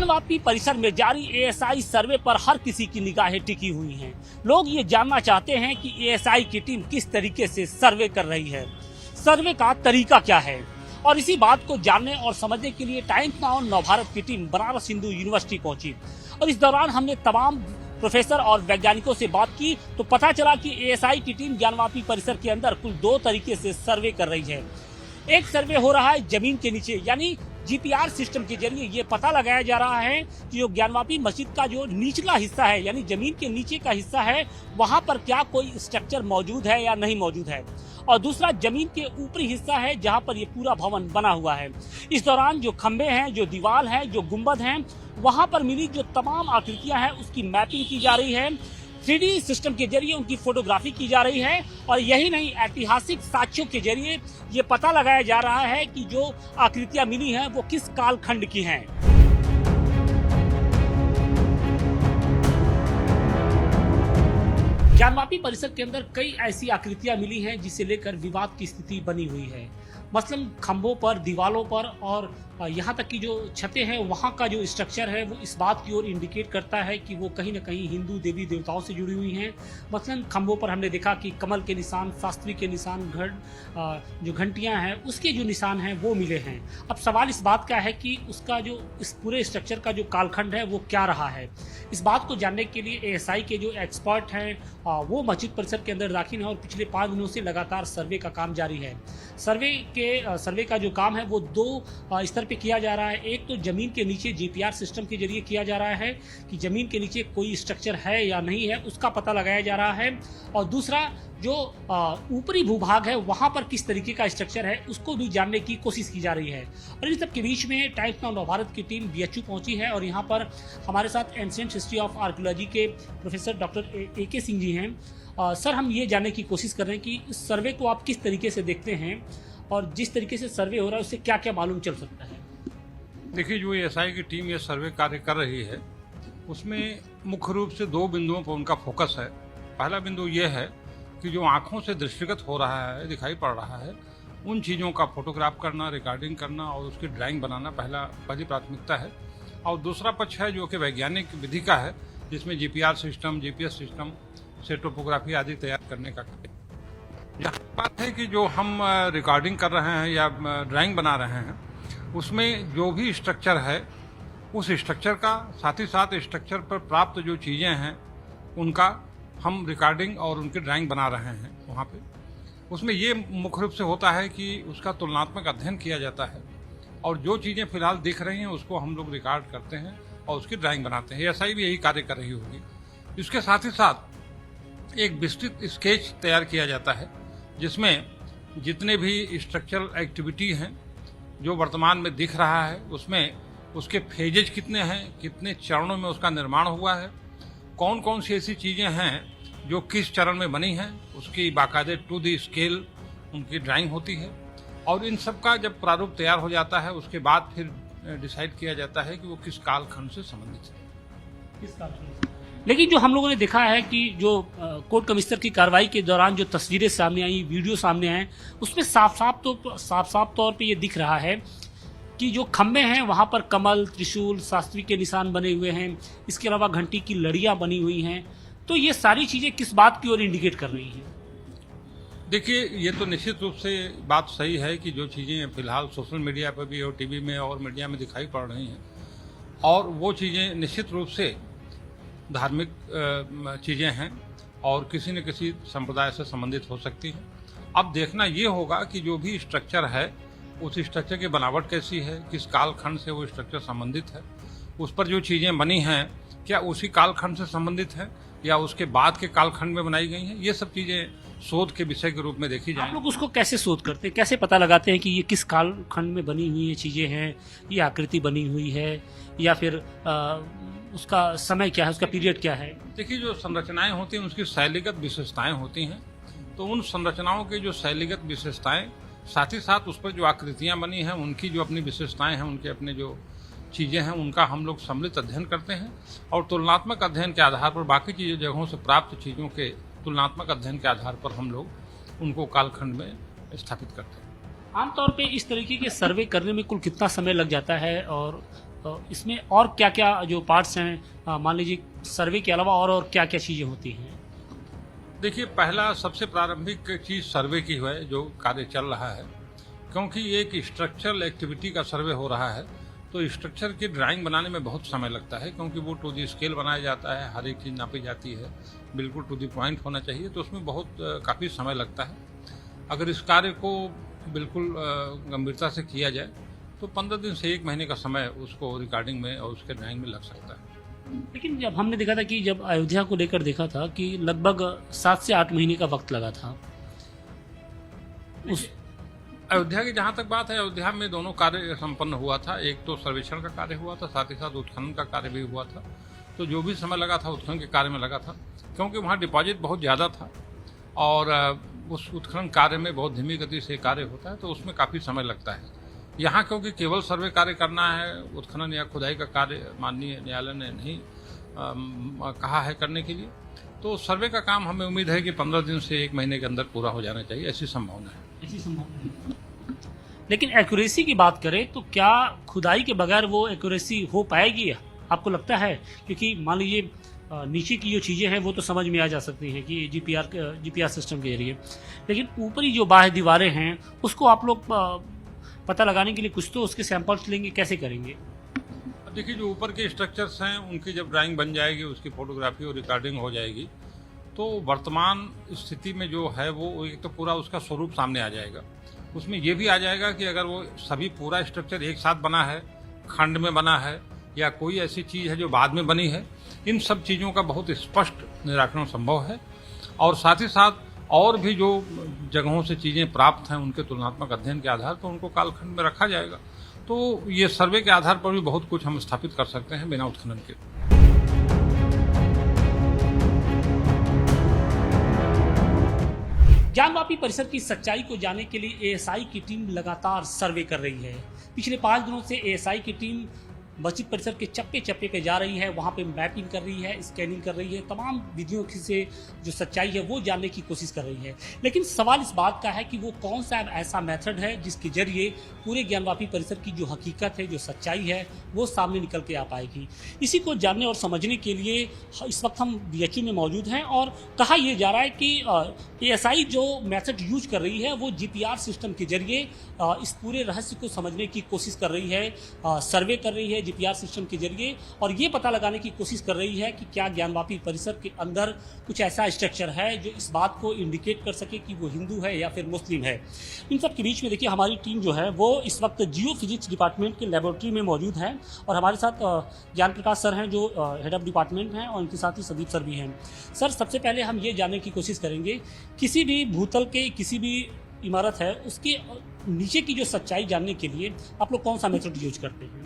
ज्ञानवापी परिसर में जारी एएसआई सर्वे पर हर किसी की निगाहें टिकी हुई हैं। लोग ये जानना चाहते हैं कि एएसआई की टीम किस तरीके से सर्वे कर रही है, सर्वे का तरीका क्या है। और इसी बात को जानने और समझने के लिए टाइम्स नाउ नवभारत की टीम बनारस हिंदू यूनिवर्सिटी पहुंची और इस दौरान हमने तमाम प्रोफेसर और वैज्ञानिकों से बात की तो पता चला कि एएसआई की टीम ज्ञानवापी परिसर के अंदर कुल 2 तरीके से सर्वे कर रही है। एक सर्वे हो रहा है जमीन के नीचे, यानी जीपीआर सिस्टम के जरिए ये पता लगाया जा रहा है कि जो ज्ञानवापी मस्जिद का जो निचला हिस्सा है, यानी जमीन के नीचे का हिस्सा है, वहां पर क्या कोई स्ट्रक्चर मौजूद है या नहीं मौजूद है। और दूसरा जमीन के ऊपरी हिस्सा है जहां पर ये पूरा भवन बना हुआ है। इस दौरान जो खंबे हैं, जो दीवार है, जो गुंबद हैं, वहां पर मिली जो तमाम आकृतियां हैं उसकी मैपिंग की जा रही है। 3D सिस्टम के जरिए उनकी फोटोग्राफी की जा रही है और यही नहीं, ऐतिहासिक साक्ष्यों के जरिए ये पता लगाया जा रहा है कि जो आकृतियां मिली हैं वो किस कालखंड की हैं। ज्ञानवापी परिसर के अंदर कई ऐसी आकृतियां मिली हैं जिसे लेकर विवाद की स्थिति बनी हुई है। मसलन खंभों पर, दीवालों पर और यहाँ तक कि जो छतें हैं वहाँ का जो स्ट्रक्चर है वो इस बात की ओर इंडिकेट करता है कि वो कहीं ना कहीं हिंदू देवी देवताओं से जुड़ी हुई हैं। मसलन खंभों पर हमने देखा कि कमल के निशान, शास्त्री के निशान, जो घंटियाँ हैं उसके जो निशान हैं वो मिले हैं। अब सवाल इस बात का है कि उसका जो इस पूरे स्ट्रक्चर का जो कालखंड है वो क्या रहा है। इस बात को जानने के लिए एएसआई के जो एक्सपर्ट हैं वो मस्जिद परिसर के अंदर दाखिल हैं और पिछले 5 दिनों से लगातार सर्वे का काम जारी है। सर्वे का जो काम है वो 2 स्तर पे किया जा रहा है। एक तो जमीन के नीचे जीपीआर सिस्टम के जरिए किया जा रहा है कि जमीन के नीचे कोई स्ट्रक्चर है या नहीं है, उसका पता लगाया जा रहा है। और दूसरा जो ऊपरी भूभाग है वहाँ पर किस तरीके का स्ट्रक्चर है उसको भी जानने की कोशिश की जा रही है। और इन सब के बीच में टाइम्स नाउ नवभारत की टीम बीएचयू पहुंची है और यहाँ पर हमारे साथ एंशिएंट हिस्ट्री ऑफ आर्कियोलॉजी के professor doctor AK Singh ji हैं। सर, हम ये जानने की कोशिश कर रहे हैं कि इस सर्वे को आप किस तरीके से देखते हैं और जिस तरीके से सर्वे हो रहा है उससे क्या क्या मालूम चल सकता है। देखिए, जो एएसआई की टीम ये सर्वे कार्य कर रही है उसमें मुख्य रूप से 2 बिंदुओं पर उनका फोकस है। पहला बिंदु ये है कि जो आंखों से दृष्टिगत हो रहा है, दिखाई पड़ रहा है, उन चीज़ों का फोटोग्राफ करना, रिकॉर्डिंग करना और उसकी ड्राइंग बनाना पहली प्राथमिकता है। और दूसरा पक्ष है जो कि वैज्ञानिक विधि का है, जिसमें जीपीआर सिस्टम, जीपीएस सिस्टम से टोपोग्राफी आदि तैयार करने का कार्य। यहाँ बात है कि जो हम रिकॉर्डिंग कर रहे हैं या ड्राइंग बना रहे हैं उसमें जो भी स्ट्रक्चर है उस स्ट्रक्चर का, साथ ही साथ स्ट्रक्चर पर प्राप्त जो चीज़ें हैं उनका हम रिकॉर्डिंग और उनकी ड्राइंग बना रहे हैं वहाँ पे। उसमें ये मुख्य रूप से होता है कि उसका तुलनात्मक अध्ययन किया जाता है और जो चीज़ें फिलहाल दिख रही हैं उसको हम लोग रिकॉर्ड करते हैं और उसकी ड्राइंग बनाते हैं। एएसआई भी यही कार्य कर रही होगी। इसके साथ ही साथ एक विस्तृत स्केच तैयार किया जाता है जिसमें जितने भी स्ट्रक्चरल एक्टिविटी हैं जो वर्तमान में दिख रहा है उसमें उसके फेजेज कितने हैं, कितने चरणों में उसका निर्माण हुआ है, कौन कौन सी ऐसी चीज़ें हैं जो किस चरण में बनी हैं, उसकी बाकायदे टू द स्केल उनकी ड्राइंग होती है। और इन सब का जब प्रारूप तैयार हो जाता है उसके बाद फिर डिसाइड किया जाता है कि वो किस कालखंड से संबंधित है। लेकिन जो हम लोगों ने देखा है कि जो कोर्ट कमिश्नर की कार्रवाई के दौरान जो तस्वीरें सामने आई, वीडियो सामने आए, उसमें साफ तौर पे ये दिख रहा है कि जो खंबे हैं वहाँ पर कमल, त्रिशूल, शास्त्री के निशान बने हुए हैं। इसके अलावा घंटी की लड़ियाँ बनी हुई हैं। तो ये सारी चीज़ें किस बात की ओर इंडिकेट कर रही हैं? देखिए, ये तो निश्चित रूप से बात सही है कि जो चीज़ें फिलहाल सोशल मीडिया पर भी और टीवी में और मीडिया में दिखाई पड़ रही हैं और वो चीज़ें निश्चित रूप से धार्मिक चीज़ें हैं और किसी न किसी संप्रदाय से संबंधित हो सकती हैं। अब देखना ये होगा कि जो भी स्ट्रक्चर है उस स्ट्रक्चर की बनावट कैसी है, किस कालखंड से वो स्ट्रक्चर संबंधित है, उस पर जो चीज़ें बनी हैं क्या उसी कालखंड से संबंधित है या उसके बाद के कालखंड में बनाई गई हैं। ये सब चीज़ें शोध के विषय के रूप में देखी जाए। आप लोग उसको कैसे शोध करते हैं, कैसे पता लगाते हैं कि ये किस कालखंड में बनी हुई ये चीज़ें हैं, ये आकृति बनी हुई है या फिर उसका समय क्या है, उसका पीरियड क्या है? देखिए, जो संरचनाएं होती हैं उसकी शैलीगत विशेषताएं होती हैं, तो उन संरचनाओं की जो शैलीगत विशेषताएं, साथ ही साथ उस पर जो आकृतियां बनी हैं उनकी जो अपनी विशेषताएं हैं, उनके अपने जो चीज़ें हैं उनका हम लोग सम्मिलित अध्ययन करते हैं और तुलनात्मक अध्ययन के आधार पर बाकी चीज़ों जगहों से प्राप्त चीज़ों के तुलनात्मक अध्ययन के आधार पर हम लोग उनको कालखंड में स्थापित करते हैं। आमतौर पे इस तरीके के सर्वे करने में कुल कितना समय लग जाता है और इसमें और क्या क्या जो पार्ट्स हैं, मान लीजिए सर्वे के अलावा और क्या क्या चीज़ें होती हैं? देखिए, पहला सबसे प्रारंभिक चीज़ सर्वे की है, जो कार्य चल रहा है। क्योंकि ये एक स्ट्रक्चरल एक्टिविटी का सर्वे हो रहा है, तो स्ट्रक्चर की ड्राइंग बनाने में बहुत समय लगता है, क्योंकि वो टू दी स्केल बनाया जाता है, हर एक चीज़ नापी जाती है, बिल्कुल टू दी पॉइंट होना चाहिए, तो उसमें बहुत काफ़ी समय लगता है। अगर इस कार्य को बिल्कुल गंभीरता से किया जाए तो 15 दिन से 1 महीने का समय उसको रिकॉर्डिंग में और उसके ड्राइंग में लग सकता है। लेकिन जब हमने देखा था कि जब अयोध्या को लेकर देखा था कि लगभग 7 से 8 महीने का वक्त लगा था उस अयोध्या की जहाँ तक बात है, अयोध्या में दोनों कार्य संपन्न हुआ था। एक तो सर्वेक्षण का कार्य हुआ था, साथ ही साथ उत्खनन का कार्य भी हुआ था। तो जो भी समय लगा था उत्खनन के कार्य में लगा था, क्योंकि वहाँ डिपॉजिट बहुत ज़्यादा था और उस उत्खनन कार्य में बहुत धीमी गति से कार्य होता है, तो उसमें काफ़ी समय लगता है। यहाँ क्योंकि केवल सर्वे कार्य करना है, उत्खनन या खुदाई का कार्य माननीय न्यायालय ने नहीं कहा है करने के लिए, तो सर्वे का काम हमें उम्मीद है कि 15 दिन से 1 महीने के अंदर पूरा हो जाना चाहिए, ऐसी संभावना है। लेकिन एक्यूरेसी की बात करें तो क्या खुदाई के बगैर वो एक्यूरेसी हो पाएगी, आपको लगता है? क्योंकि मान लीजिए नीचे की जो चीज़ें हैं वो तो समझ में आ जा सकती हैं कि जीपीआर सिस्टम के जरिए, लेकिन ऊपरी जो बाह्य दीवारें हैं उसको आप लोग पता लगाने के लिए कुछ तो उसके सैंपल्स लेंगे, कैसे करेंगे? देखिए, जो ऊपर के स्ट्रक्चर्स हैं उनकी जब ड्राइंग बन जाएगी, उसकी फोटोग्राफी और रिकॉर्डिंग हो जाएगी, तो वर्तमान स्थिति में जो है वो एक तो पूरा उसका स्वरूप सामने आ जाएगा। उसमें ये भी आ जाएगा कि अगर वो सभी पूरा स्ट्रक्चर एक साथ बना है, खंड में बना है, या कोई ऐसी चीज़ है जो बाद में बनी है, इन सब चीज़ों का बहुत स्पष्ट निराकरण संभव है। और साथ ही साथ और भी जो जगहों से चीज़ें प्राप्त हैं उनके तुलनात्मक अध्ययन के आधार पर उनको कालखंड में रखा जाएगा। तो ये सर्वे के आधार पर भी बहुत कुछ हम स्थापित कर सकते हैं बिना उत्खनन के। ज्ञानवापी परिसर की सच्चाई को जानने के लिए एएसआई की टीम लगातार सर्वे कर रही है। पिछले 5 दिनों से एएसआई की टीम मस्जिद परिसर के चप्पे चप्पे पे जा रही है, वहाँ पे मैपिंग कर रही है, स्कैनिंग कर रही है, तमाम विधियों से जो सच्चाई है वो जानने की कोशिश कर रही है। लेकिन सवाल इस बात का है कि वो कौन सा ऐसा मेथड है जिसके जरिए पूरे ज्ञानवापी परिसर की जो हकीकत है, जो सच्चाई है, वो सामने निकल के आ पाएगी। इसी को जानने और समझने के लिए इस वक्त हम बीएचयू में मौजूद हैं और कहा यह जा रहा है कि एएसआई जो मेथड यूज कर रही है वो जीपीआर सिस्टम के जरिए इस पूरे रहस्य को समझने की कोशिश कर रही है, सर्वे कर रही है जीपीआर सिस्टम के जरिए, और ये पता लगाने की कोशिश कर रही है कि क्या ज्ञानवापी परिसर के अंदर कुछ ऐसा स्ट्रक्चर है जो इस बात को इंडिकेट कर सके कि वो हिंदू है या फिर मुस्लिम है। इन सब के बीच में देखिए हमारी टीम जो है वो इस वक्त जियो फिजिक्स डिपार्टमेंट के लेबोरेटरी में मौजूद है और हमारे साथ ज्ञान प्रकाश सर हैं जो हेड ऑफ डिपार्टमेंट हैं और उनके साथ ही संदीप सर भी हैं। सर, सबसे पहले हम ये जानने की कोशिश करेंगे, किसी भी भूतल के किसी भी इमारत है उसके नीचे की जो सच्चाई जानने के लिए आप लोग कौन सा मेथड यूज करते हैं?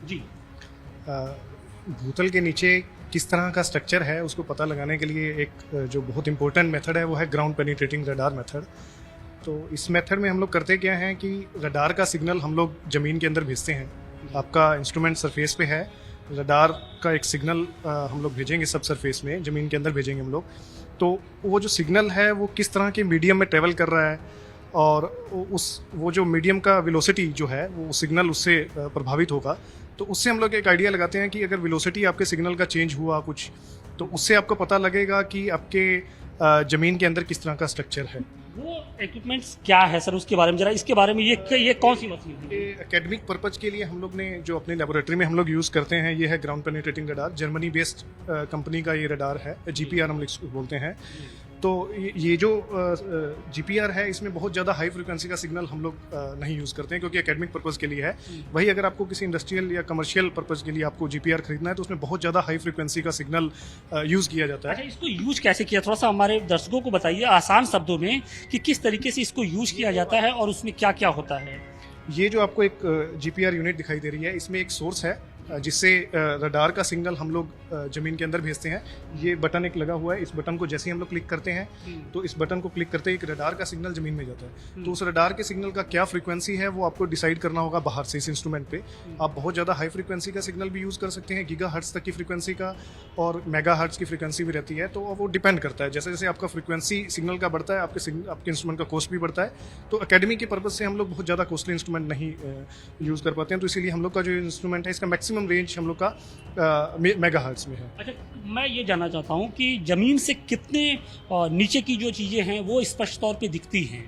जी, भूतल के नीचे किस तरह का स्ट्रक्चर है उसको पता लगाने के लिए एक जो बहुत इंपॉर्टेंट मेथड है वो है ग्राउंड पेनिट्रेटिंग रडार मेथड। तो इस मेथड में हम लोग करते क्या हैं कि रडार का सिग्नल हम लोग ज़मीन के अंदर भेजते हैं। आपका इंस्ट्रूमेंट सरफेस पे है, रडार का एक सिग्नल हम लोग भेजेंगे सब सरफेस में, ज़मीन के अंदर भेजेंगे हम लोग। तो वो जो सिग्नल है वो किस तरह के मीडियम में ट्रेवल कर रहा है और वो जो मीडियम का वेलोसिटी जो है वो सिग्नल उससे प्रभावित होगा। तो उससे हम लोग एक आइडिया लगाते हैं कि अगर वेलोसिटी आपके सिग्नल का चेंज हुआ कुछ, तो उससे आपको पता लगेगा कि आपके ज़मीन के अंदर किस तरह का स्ट्रक्चर है। वो इक्विपमेंट्स क्या है सर, उसके बारे में जरा, इसके बारे में ये कौन सी मशीन है? एकेडमिक पर्पज के लिए हम लोग ने जो अपने लेबोरेटरी में हम लोग यूज़ करते हैं ये है ground penetrating radar. Germany based company का ये रडार है, जीपीआर हम लोग बोलते हैं। तो ये जो जीपीआर है इसमें बहुत ज़्यादा हाई फ्रिक्वेंसी का सिग्नल हम लोग नहीं यूज़ करते हैं क्योंकि एकेडमिक पर्पज़ के लिए है। वही अगर आपको किसी इंडस्ट्रियल या कमर्शियल पर्पज़ के लिए आपको जीपीआर खरीदना है तो उसमें बहुत ज़्यादा हाई फ्रिक्वेंसी का सिग्नल यूज़ किया जाता है। अच्छा, इसको यूज कैसे किया, थोड़ा सा हमारे दर्शकों को बताइए आसान शब्दों में कि किस तरीके से इसको यूज किया जाता है और उसमें क्या क्या होता है। ये जो आपको एक जीपीआर यूनिट दिखाई दे रही है, इसमें एक सोर्स है जिससे रडार का सिग्नल हम लोग ज़मीन के अंदर भेजते हैं। ये बटन एक लगा हुआ है, इस बटन को जैसे ही हम लोग क्लिक करते हैं तो इस बटन को क्लिक करते ही एक रडार का सिग्नल ज़मीन में जाता है। तो उस रडार के सिग्नल का क्या फ्रीक्वेंसी है वो आपको डिसाइड करना होगा बाहर से इस इंस्ट्रूमेंट पे। आप बहुत ज़्यादा हाई फ्रीक्वेंसी का सिग्नल भी यूज़ कर सकते हैं, गीगा हर्ट्ज़ तक की फ्रीक्वेंसी का, और मेगा हर्ट्ज़ की फ्रीक्वेंसी भी रहती है। तो वो डिपेंड करता है, जैसे जैसे आपका फ्रीक्वेंसी सिग्नल का बढ़ता है आपके इंस्ट्रूमेंट का कॉस्ट भी बढ़ता है। तो एकेडमी के पर्पज़ से हम लोग बहुत ज़्यादा कॉस्टली इंस्ट्रूमेंट नहीं यूज़ कर पाते हैं, तो इसीलिए हम लोग का जो इंस्ट्रूमेंट है इसका मैक्सिमम रेंज हम लोग का मेगा हर्ट्ज़ में है। अच्छा, मैं ये जानना चाहता हूँ कि ज़मीन से कितने नीचे की जो चीज़ें हैं वो स्पष्ट तौर पे दिखती हैं?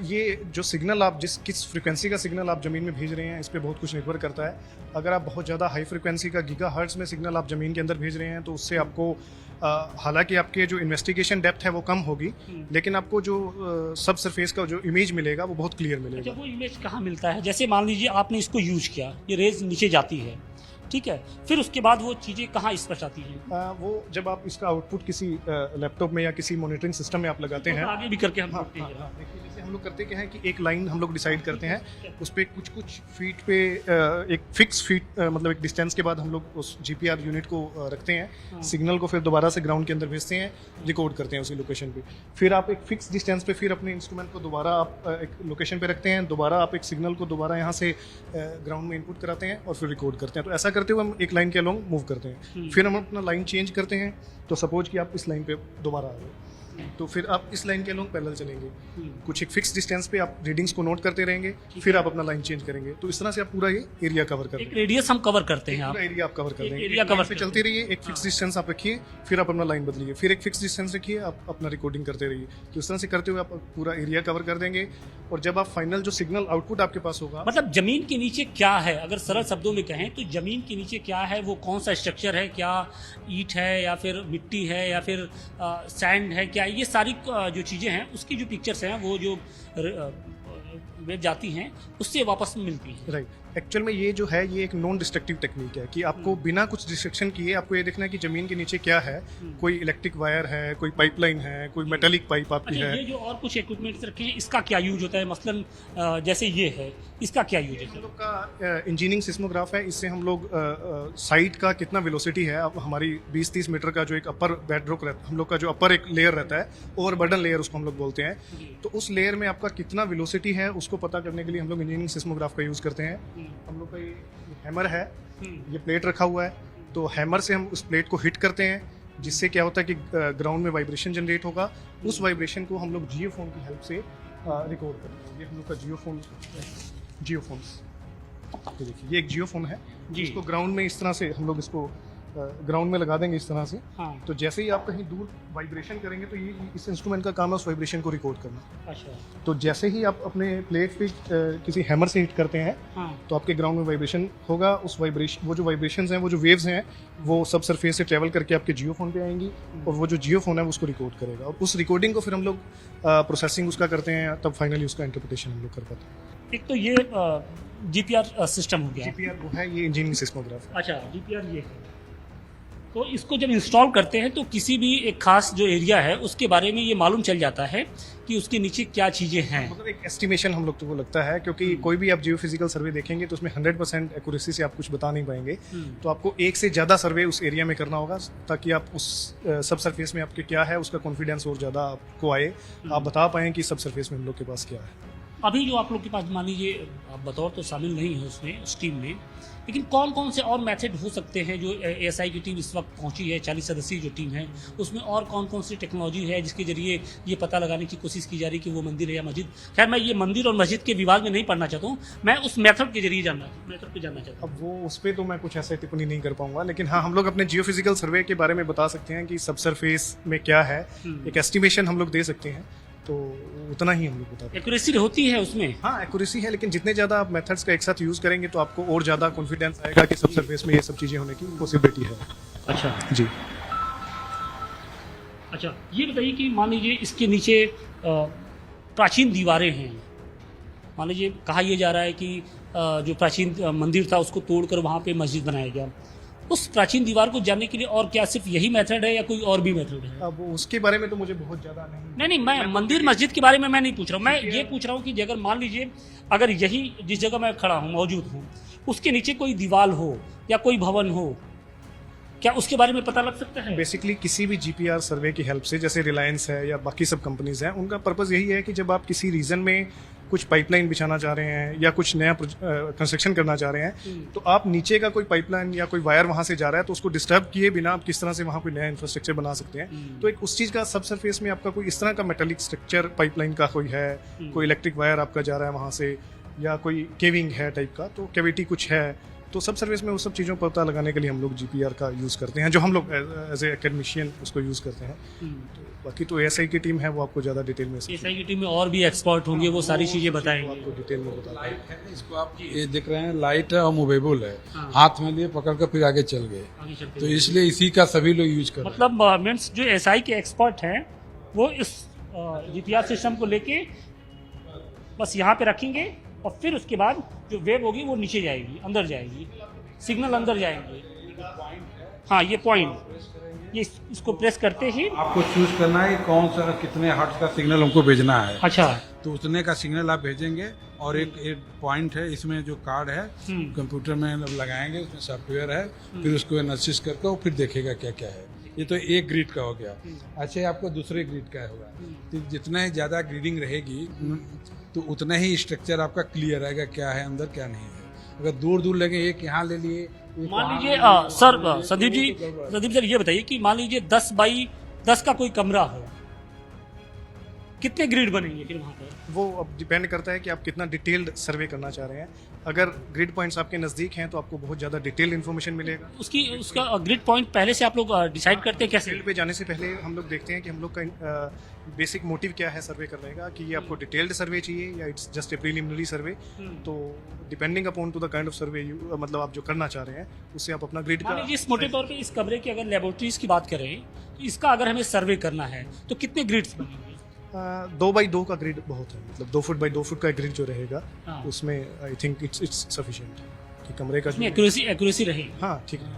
ये जो सिग्नल आप किस फ्रीक्वेंसी का सिग्नल आप ज़मीन में भेज रहे हैं इस पे बहुत कुछ निर्भर करता है। अगर आप बहुत ज़्यादा हाई फ्रीक्वेंसी का गीगा हर्ट्ज़ में सिग्नल आप ज़मीन के अंदर भेज रहे हैं तो उससे आपको हालांकि आपके जो इन्वेस्टिगेशन डेप्थ है वो कम होगी, लेकिन आपको जो सब सरफेस का जो इमेज मिलेगा वो बहुत क्लियर मिलेगा। अच्छा, वो इमेज कहाँ मिलता है? जैसे मान लीजिए आपने इसको यूज किया, ये रेज नीचे जाती है, ठीक है, फिर उसके बाद वो चीज़ें कहाँ स्पष्ट आती हैं? वो जब आप इसका आउटपुट किसी लैपटॉप में या किसी मॉनिटरिंग सिस्टम में आप लगाते हैं, आगे भी करके हम हाँ, देखते हैं। देखिए जैसे हम लोग करते क्या है कि एक लाइन हम लोग डिसाइड करते हैं, उस पर कुछ फीट पे एक फिक्स फीट मतलब एक डिस्टेंस के बाद हम लोग उस जीपीआर यूनिट को रखते हैं, सिग्नल को फिर दोबारा से ग्राउंड के अंदर भेजते हैं, रिकॉर्ड करते हैं उसी लोकेशन पे। फिर आप एक फिक्स डिस्टेंस पे फिर अपने इंस्ट्रूमेंट को दोबारा आप एक लोकेशन पे रखते हैं, दोबारा आप एक सिग्नल को दोबारा यहाँ से ग्राउंड में इनपुट कराते हैं और फिर रिकॉर्ड करते हैं। तो ऐसा करते हुए हम एक लाइन के अलोंग मूव करते हैं। फिर हम अपना लाइन चेंज करते हैं, तो सपोज कि आप इस लाइन पे दोबारा आ गए, तो फिर आप इस लाइन के अलोंग पैरेलल चलेंगे, कुछ एक फिक्स डिस्टेंस पे आप रीडिंग्स को नोट करते रहेंगे, फिर आप अपना लाइन चेंज करेंगे। तो इस तरह से आप पूरा ये एरिया कवर कर एक रेडियस हम कवर करते हैं, पूरा एरिया आप कवर कर देंगे। एरिया कवर पे चलते रहिए, एक फिक्स डिस्टेंस आप रखिए, फिर आप अपना लाइन बदलिए, फिर एक फिक्स डिस्टेंस रखिए, आप अपना रिकॉर्डिंग करते रहिए। तो इस तरह से करते हुए आप पूरा एरिया कवर कर देंगे, और जब आप फाइनल जो सिग्नल आउटपुट आपके पास होगा, मतलब जमीन के नीचे क्या है, अगर सरल शब्दों में कहें तो जमीन के नीचे क्या है, वो कौन सा स्ट्रक्चर है, क्या ईंट है या फिर मिट्टी है या फिर सैंड है, क्या ये सारी जो चीज़ें हैं उसकी जो पिक्चर्स हैं वो जो वेब जाती हैं उससे वापस मिलती है। राइट। एक्चुअल में ये जो है ये एक नॉन डिस्ट्रक्टिव टेक्निक है कि आपको बिना कुछ डिस्ट्रक्शन किए आपको ये देखना है कि ज़मीन के नीचे क्या है, कोई इलेक्ट्रिक वायर है, कोई पाइपलाइन है, कोई मेटालिक पाइप आपकी अच्छा, है। ये जो और कुछ इक्विपमेंट्स रखे हैं इसका क्या यूज होता है? मसलन जैसे ये है, इसका क्या यूज हम है? लोग का इंजीनियरिंग सिस्मोग्राफ है, इससे हम लोग साइट का कितना वेलोसिटी है, अब हमारी 20-30 मीटर का जो एक अपर बेडरॉक रहता है, हम लोग का जो अपर एक लेयर रहता है, ओवरबर्डन लेयर उसको हम लोग बोलते हैं, तो उस लेयर में आपका कितना वेलोसिटी है उसको पता करने के लिए हम लोग इंजीनियरिंग सिस्मोग्राफ का यूज़ करते हैं। हम लोग का ये हैमर है, ये प्लेट रखा हुआ है, तो हैमर से हम उस प्लेट को हिट करते हैं, जिससे क्या होता है कि ग्राउंड में वाइब्रेशन जनरेट होगा। उस वाइब्रेशन को हम लोग जियोफोन की हेल्प से रिकॉर्ड करते हैं। ये हम लोग का जियोफोन्स, ये देखिए ये एक जियोफोन है, इसको ग्राउंड में इस तरह से हम लोग इसको ग्राउंड में लगा देंगे इस तरह से। हाँ। तो जैसे ही आप कहीं दूर वाइब्रेशन करेंगे तो ये इस इंस्ट्रूमेंट का काम है उस वाइब्रेशन को रिकॉर्ड करना। अच्छा। तो जैसे ही आप अपने प्लेट पे किसी हैमर से हिट करते हैं, हाँ। तो आपके ग्राउंड में वाइब्रेशन होगा। उस वाइब्रेशन, वो जो वाइब्रेशंस हैं, वो जो वेव्स हैं, वो सब सरफेस से ट्रैवल करके आपके जियोफोन पे आएंगी, और वो जो जियोफोन है वो उसको रिकॉर्ड करेगा, और उस रिकॉर्डिंग को फिर हम लोग प्रोसेसिंग उसका करते हैं, तब फाइनली उसका इंटरप्रिटेशन हम लोग कर पाते हैं। एक तो ये जीपीआर सिस्टम हो गया। जीपीआर वो है, ये इंजीनियरिंग सिस्मोग्राफ है। अच्छा, जीपीआर ये है। तो इसको जब इंस्टॉल करते हैं तो किसी भी एक खास जो एरिया है उसके बारे में ये मालूम चल जाता है कि उसके नीचे क्या चीज़ें हैं। मतलब एक एस्टिमेशन हम लोग को लगता है, क्योंकि कोई भी आप जियोफिजिकल सर्वे देखेंगे तो उसमें 100% एक्यूरेसी से आप कुछ बता नहीं पाएंगे। तो आपको एक से ज़्यादा सर्वे उस एरिया में करना होगा, ताकि आप उस सब सरफेस में आपके क्या है उसका कॉन्फिडेंस और ज़्यादा आपको आए, आप बता पाएँ कि सब सरफेस में हम लोग के पास क्या है। अभी जो आप लोग के पास, मान लीजिए आप बतौर तो शामिल नहीं है उसमें, उस टीम में, लेकिन कौन कौन से और मेथड हो सकते हैं जो एएसआई की टीम इस वक्त पहुंची है, 40 सदस्यीय जो टीम है, उसमें और कौन कौन सी टेक्नोलॉजी है जिसके जरिए ये पता लगाने की कोशिश की जा रही है कि वो मंदिर है या मस्जिद? खैर, मैं ये मंदिर और मस्जिद के विवाद में नहीं पढ़ना चाहता हूँ, मैं उस मेथड के जरिए जानना चाहता हूँ। अब वो उस पर तो मैं कुछ ऐसे टिप्पणी नहीं कर पाऊंगा, लेकिन हाँ, हम लोग अपने जियोफिजिकल सर्वे के बारे में बता सकते हैं कि सब सरफेस में क्या है, एक एस्टिमेशन हम लोग दे सकते हैं, तो उतना ही हम लोग बताते हैं। एक्यूरेसी होती है उसमें? हाँ, एक्यूरेसी है, लेकिन जितने ज़्यादा आप मेथड्स का एक साथ यूज़ करेंगे तो आपको और ज़्यादा कॉन्फिडेंस आएगा कि सब सरफेस में ये सब चीज़ें होने की पॉसिबिलिटी है। अच्छा जी। अच्छा, ये बताइए कि मान लीजिए इसके नीचे प्राचीन दीवारें हैं, मान लीजिए कहा यह जा रहा है कि जो प्राचीन मंदिर था उसको तोड़कर वहाँ पे मस्जिद बनाया गया, उस प्राचीन दीवार को जानने के लिए और क्या सिर्फ यही मेथड है या कोई और भी मेथड है? अब उसके बारे में तो मुझे बहुत ज़्यादा नहीं, मैं मंदिर मस्जिद के बारे में मैं नहीं पूछ रहा हूँ, मैं ये पूछ रहा हूँ कि अगर मान लीजिए अगर यही जिस जगह मैं खड़ा हूँ मौजूद हूँ उसके नीचे कोई दीवार हो या कोई भवन हो, क्या उसके बारे में पता लग सकता है? बेसिकली किसी भी जीपीआर सर्वे की हेल्प से, जैसे रिलायंस है या बाकी सब कंपनीज हैं, उनका पर्पस यही है कि जब आप किसी रीजन में कुछ पाइपलाइन बिछाना चाह रहे हैं या कुछ नया कंस्ट्रक्शन करना चाह रहे हैं, तो आप नीचे का कोई पाइपलाइन या कोई वायर वहां से जा रहा है तो उसको डिस्टर्ब किए बिना आप किस तरह से वहां कोई नया इंफ्रास्ट्रक्चर बना सकते हैं। तो एक उस चीज़ का सब सरफेस में आपका कोई इस तरह का मेटेलिक स्ट्रक्चर पाइपलाइन का कोई है, कोई इलेक्ट्रिक वायर आपका जा रहा है वहां से, या कोई केविंग है टाइप का, तो कैविटी कुछ है, तो सब सर्विस में उस सब चीज़ों पर पता लगाने के लिए हम लोग जीपीआर का यूज़ करते हैं, जो हम लोग एज ए एकेडमिशियन उसको यूज़ करते हैं। तो बाकी तो एसआई की टीम है, वो आपको ज़्यादा डिटेल में एसआई की टीम में और भी एक्सपर्ट होंगे, वो सारी चीज़ें बताएंगे आपको डिटेल में बता। इसको आप ये देख रहे हैं, लाइट है और मूवेबल है, हाथ में लिए पकड़ कर फिर आगे चल गए, तो इसलिए इसी का सभी लोग यूज कर रहे हैं। मतलब मीन्स जो एसआई के एक्सपर्ट हैं वो इस जीपीआर सिस्टम को लेके बस यहाँ पे रखेंगे और फिर उसके बाद जो वेव होगी वो नीचे जाएगी, अंदर जाएगी, सिग्नल अंदर जाएंगे। हाँ, ये पॉइंट, ये इसको प्रेस करते ही आपको चूज करना है कि कौन सा कितने हर्ट्ज का सिग्नल हमको भेजना है। अच्छा, तो उतने का सिग्नल आप भेजेंगे और एक पॉइंट है, इसमें जो कार्ड है कंप्यूटर में लगाएंगे, उसमें सॉफ्टवेयर है, फिर उसको एनालिसिस करके वो फिर देखेगा क्या क्या है। ये तो एक ग्रिड का हो गया। अच्छा, आपको दूसरे ग्रिड का होगा, तो जितना जितना ज़्यादा ग्रिडिंग रहेगी तो उतना ही स्ट्रक्चर आपका क्लियर रहेगा, क्या है अंदर क्या नहीं है। अगर दूर दूर लगे, एक यहाँ ले लिए, मान लीजिए सर संदीप सर ये बताइए कि मान लीजिए 10 बाई 10 का कोई कमरा हो, कितने ग्रिड बनेंगे फिर वहाँ पर? वो अब डिपेंड करता है कि आप कितना डिटेल्ड सर्वे करना चाह रहे हैं। अगर ग्रिड पॉइंट्स आपके नज़दीक हैं तो आपको बहुत ज़्यादा डिटेल्ड इन्फॉर्मेशन मिलेगा। उसका ग्रिड पॉइंट पहले से आप लोग डिसाइड करते हैं कैसे? फील्ड पे जाने से पहले हम लोग देखते हैं कि हम लोग का बेसिक मोटिव क्या है सर्वे करने का, कि ये आपको डिटेल्ड सर्वे चाहिए या इट्स जस्ट ए प्रीलिमिनरी सर्वे। तो depending upon two the kind of सर्वे मतलब आप जो करना चाह रहे हैं उससे आप अपना ग्रिड का। इस मोटे तौर पे इस कमरे की अगर लेबोरेटरीज की बात करें तो इसका अगर हमें सर्वे करना है तो कितने ग्रिड्स बनेंगे? 2 बाई 2 का ग्रिड बहुत है, मतलब 2 फुट बाई 2 फुट का ग्रिड जो रहेगा उसमें आई थिंक इट्स सफिशिएंट कि कमरे का एक्यूरेसी रहे। हाँ, ठीक है।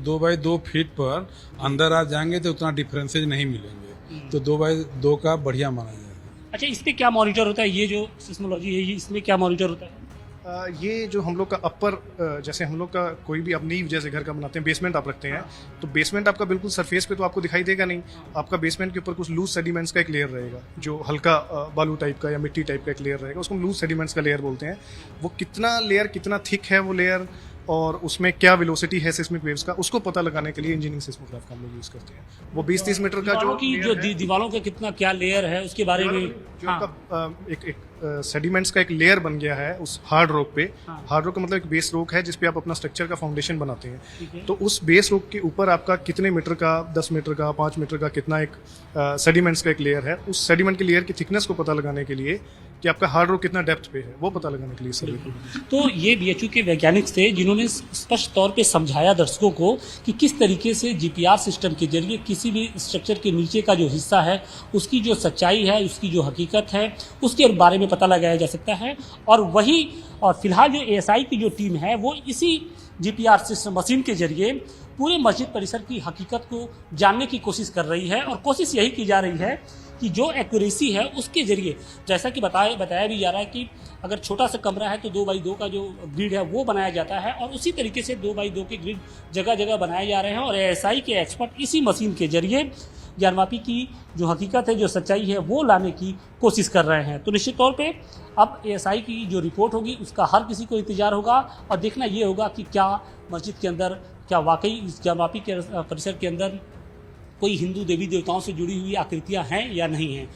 2 बाई 2 फीट पर अंदर आ जाएंगे तो उतना डिफरेंसेज नहीं मिलेंगे, तो 2 बाई 2 का बढ़िया माना जाएगा। अच्छा, इस पे क्या मॉनिटर होता है? ये जो सिस्मोलॉजी है इसमें क्या मॉनिटर होता है? ये जो हम लोग का अपर, जैसे हम लोग का कोई भी अब नींव जैसे घर का बनाते हैं, बेसमेंट आप रखते हैं, तो बेसमेंट आपका बिल्कुल सरफेस पे तो आपको दिखाई देगा नहीं। आपका बेसमेंट के ऊपर कुछ लूज सेडिमेंट्स का एक लेयर रहेगा, जो हल्का बालू टाइप का या मिट्टी टाइप का एक लेयर रहेगा, उसको हम लूज सेडिमेंट्स का लेयर बोलते हैं। वो कितना लेयर कितना थिक है वो लेयर, और उसमें क्या वेलोसिटी है सिस्मिक वेव्स का, उसको पता लगाने के लिए इंजीनियरिंग सिस्मोग्राफ का हम लोग यूज करते हैं। वो 20-30 मीटर का जो दीवारों का कितना क्या लेयर है उसके बारे में, जो आपका एक सेडिमेंट्स का एक लेयर बन गया है उस हार्ड रॉक पे। हार्ड रॉक का मतलब एक बेस रॉक है जिसपे आप अपना स्ट्रक्चर का फाउंडेशन बनाते हैं। तो उस बेस रॉक के ऊपर आपका कितने मीटर का, 10 मीटर का, 5 मीटर का कितना एक सेडिमेंट्स का एक लेयर है, उस सेडिमेंट के लेयर की थिकनेस को पता लगाने के लिए कि आपका हार्ड रॉक कितना डेप्थ पे है वो पता लगाने के लिए सर्वे। तो ये बीएचयू के वैज्ञानिक थे जिन्होंने स्पष्ट तौर पे समझाया दर्शकों को कि किस तरीके से जीपीआर सिस्टम के जरिए किसी भी स्ट्रक्चर के नीचे का जो हिस्सा है उसकी जो सच्चाई है, उसकी जो हकीकत है, उसके बारे में पता लगाया जा सकता है। और फिलहाल जो एएसआई की जो टीम है वो इसी जीपीआर सिस्टम मशीन के जरिए पूरे मस्जिद परिसर की हकीकत को जानने की कोशिश कर रही है, और कोशिश यही की जा रही है कि जो एक्यूरेसी है उसके जरिए, जैसा कि बताया भी जा रहा है कि अगर छोटा सा कमरा है तो 2 बाई 2 का जो ग्रिड है वो बनाया जाता है, और उसी तरीके से 2 बाई 2 के ग्रिड जगह जगह बनाए जा रहे हैं। और एएसआई के एक्सपर्ट इसी मशीन के जरिए ज्ञानवापी की जो हकीकत है, जो सच्चाई है, वो लाने की कोशिश कर रहे हैं। तो निश्चित तौर पे अब एएसआई की जो रिपोर्ट होगी उसका हर किसी को इंतजार होगा, और देखना ये होगा कि क्या मस्जिद के अंदर, क्या वाकई इस ज्ञानवापी के परिसर के अंदर कोई हिंदू देवी देवताओं से जुड़ी हुई आकृतियां हैं या नहीं हैं।